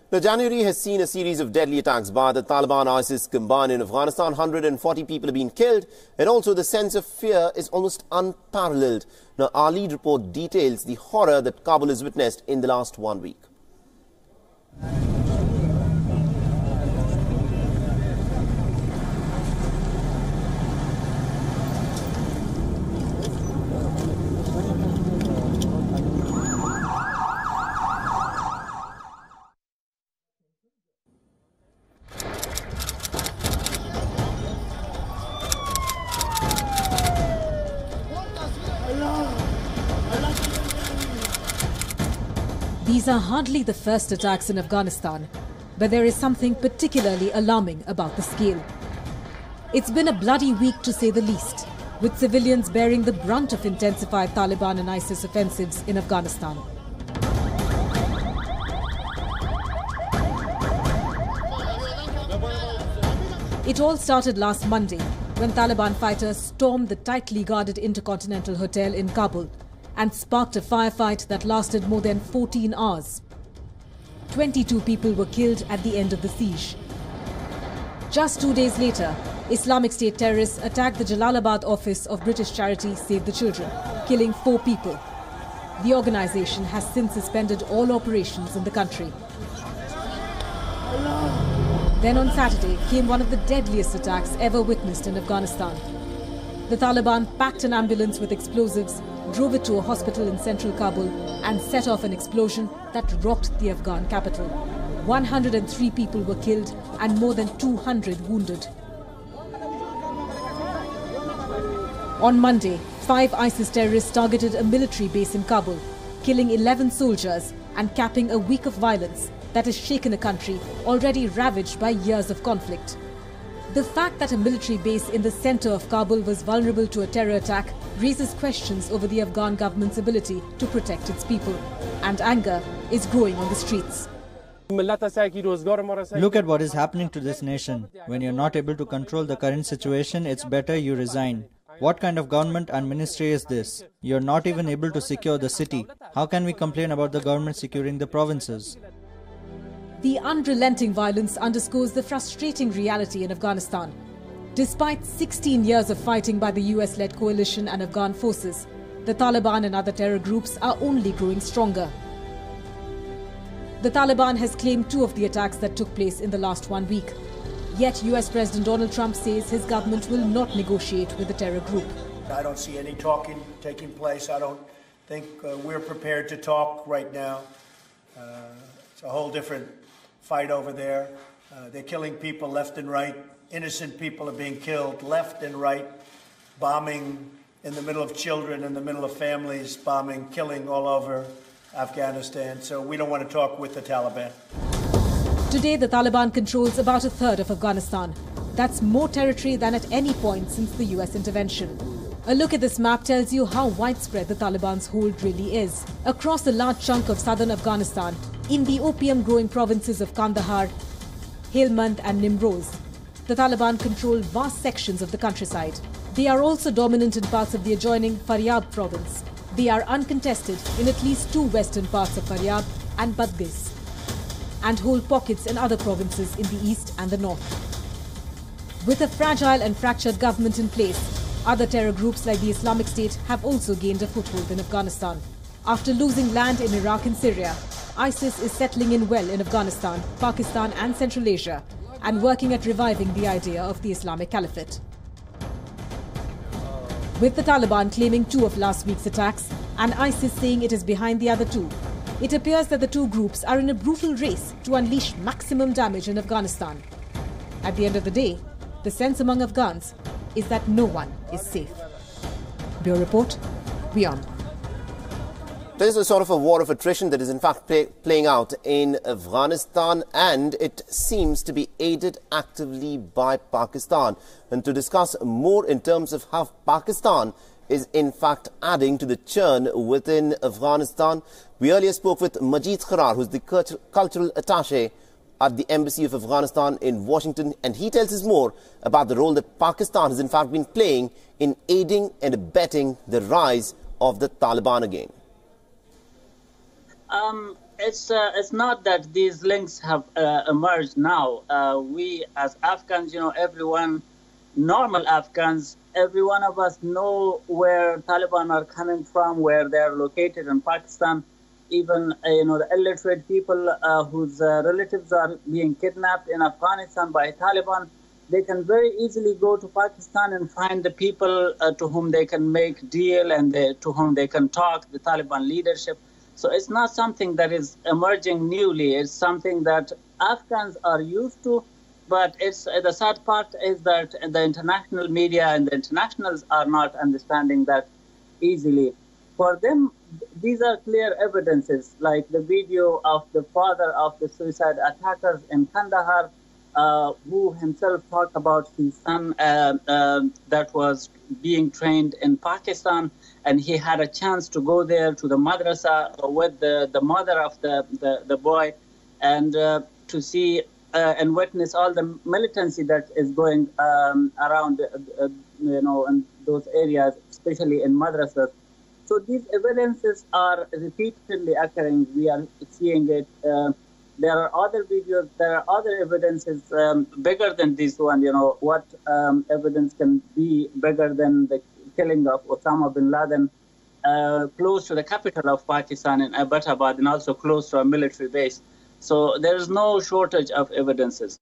The January has seen a series of deadly attacks by the Taliban ISIS combined in Afghanistan. 140 people have been killed, and also the sense of fear is almost unparalleled. Now, our lead report details the horror that Kabul has witnessed in the last 1 week. These are hardly the first attacks in Afghanistan, but there is something particularly alarming about the scale. It's been a bloody week to say the least, with civilians bearing the brunt of intensified Taliban and ISIS offensives in Afghanistan. It all started last Monday when Taliban fighters stormed the tightly guarded Intercontinental Hotel in Kabul and sparked a firefight that lasted more than 14 hours. 22 people were killed at the end of the siege. Just 2 days later, Islamic State terrorists attacked the Jalalabad office of British charity Save the Children, killing 4 people. The organization has since suspended all operations in the country. Then on Saturday came one of the deadliest attacks ever witnessed in Afghanistan. The Taliban packed an ambulance with explosives, drove it to a hospital in central Kabul and set off an explosion that rocked the Afghan capital. 103 people were killed and more than 200 wounded. On Monday, 5 ISIS terrorists targeted a military base in Kabul, killing 11 soldiers and capping a week of violence that has shaken a country already ravaged by years of conflict. The fact that a military base in the center of Kabul was vulnerable to a terror attack raises questions over the Afghan government's ability to protect its people, and anger is growing on the streets. Look at what is happening to this nation. When you're not able to control the current situation, it's better you resign. What kind of government and ministry is this? You're not even able to secure the city. How can we complain about the government securing the provinces? The unrelenting violence underscores the frustrating reality in Afghanistan. Despite 16 years of fighting by the US-led coalition and Afghan forces, the Taliban and other terror groups are only growing stronger. The Taliban has claimed 2 of the attacks that took place in the last 1 week. Yet US President Donald Trump says his government will not negotiate with the terror group. I don't see any talking taking place. I don't think we're prepared to talk right now. It's a whole different fight over there. They're killing people left and right. Innocent people are being killed left and right. Bombing in the middle of children, in the middle of families, bombing, killing all over Afghanistan. So we don't want to talk with the Taliban. Today, the Taliban controls about a third of Afghanistan. That's more territory than at any point since the US intervention. A look at this map tells you how widespread the Taliban's hold really is. Across a large chunk of southern Afghanistan, in the opium-growing provinces of Kandahar, Helmand and Nimroz, the Taliban control vast sections of the countryside. They are also dominant in parts of the adjoining Faryab province. They are uncontested in at least 2 western parts of Faryab and Badghis, and hold pockets in other provinces in the east and the north. With a fragile and fractured government in place, other terror groups like the Islamic State have also gained a foothold in Afghanistan. After losing land in Iraq and Syria, ISIS is settling in well in Afghanistan, Pakistan and Central Asia, and working at reviving the idea of the Islamic Caliphate. With the Taliban claiming 2 of last week's attacks and ISIS saying it is behind the other 2, it appears that the 2 groups are in a brutal race to unleash maximum damage in Afghanistan. At the end of the day, the sense among Afghans is that no one is safe. Bureau Report, WION. There is a sort of a war of attrition that is in fact playing out in Afghanistan, and it seems to be aided actively by Pakistan. And to discuss more in terms of how Pakistan is in fact adding to the churn within Afghanistan, we earlier spoke with Majid Kharar, who's the cultural attaché at the Embassy of Afghanistan in Washington, and he tells us more about the role that Pakistan has in fact been playing in aiding and abetting the rise of the Taliban again. It's not that these links have emerged now. We as Afghans, everyone, normal Afghans, every one of us know where Taliban are coming from, where they are located in Pakistan. Even the illiterate people whose relatives are being kidnapped in Afghanistan by Taliban, they can very easily go to Pakistan and find the people to whom they can make deal and to whom they can talk, the Taliban leadership. So it's not something that is emerging newly. It's something that Afghans are used to, but it's the sad part is that the international media and the internationals are not understanding that easily. For them, these are clear evidences, like the video of the father of the suicide attackers in Kandahar, who himself talked about his son that was being trained in Pakistan, and he had a chance to go there to the madrasa with the mother of the boy, and to see and witness all the militancy that is going around, in those areas, especially in madrasas. So these evidences are repeatedly occurring. We are seeing it. There are other videos, there are other evidences bigger than this one. What evidence can be bigger than the killing of Osama bin Laden close to the capital of Pakistan in Abbottabad, and also close to a military base. So there is no shortage of evidences.